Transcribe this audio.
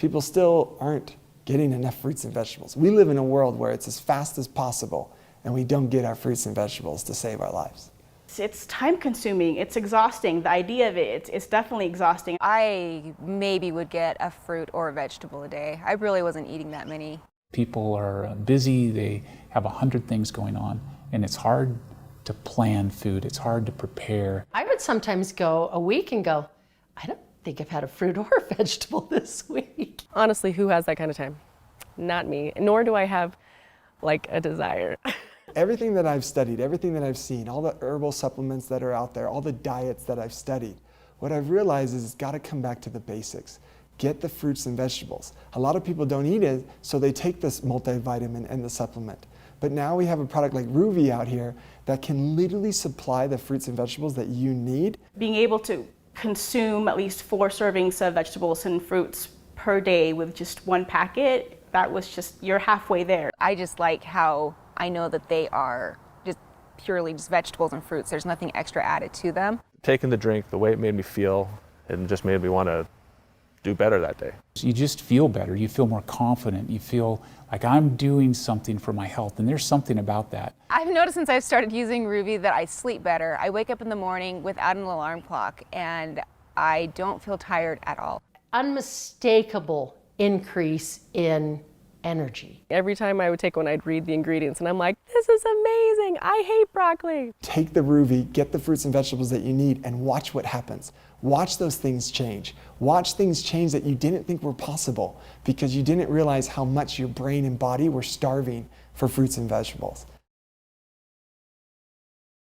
people still aren't getting enough fruits and vegetables. We live in a world where it's as fast as possible, and we don't get our fruits and vegetables to save our lives. It's time consuming, it's exhausting. The idea of it's definitely exhausting. I maybe would get a fruit or a vegetable a day. I really wasn't eating that many. People are busy, they have 100 things going on, and it's hard to plan food, it's hard to prepare. I would sometimes go a week and go, I don't think I've had a fruit or a vegetable this week. Honestly, who has that kind of time? Not me, nor do I have like a desire. Everything that I've studied, everything that I've seen, all the herbal supplements that are out there, all the diets that I've studied, what I've realized is it's got to come back to the basics. Get the fruits and vegetables. A lot of people don't eat it, so they take this multivitamin and the supplement. But now we have a product like Ruvi out here that can literally supply the fruits and vegetables that you need. Being able to consume at least 4 servings of vegetables and fruits per day with just one packet, that was just, you're halfway there. I just like how I know that they are just purely just vegetables and fruits. There's nothing extra added to them. Taking the drink, the way it made me feel, it just made me want to do better that day. You just feel better, you feel more confident, you feel like I'm doing something for my health, and there's something about that. I've noticed since I've started using Ruvi that I sleep better. I wake up in the morning without an alarm clock, and I don't feel tired at all. Unmistakable increase in energy. Every time I would take one, I'd read the ingredients and I'm like, this is amazing, I hate broccoli. Take the Ruvi, get the fruits and vegetables that you need, and watch what happens. Watch those things change. Watch things change that you didn't think were possible because you didn't realize how much your brain and body were starving for fruits and vegetables.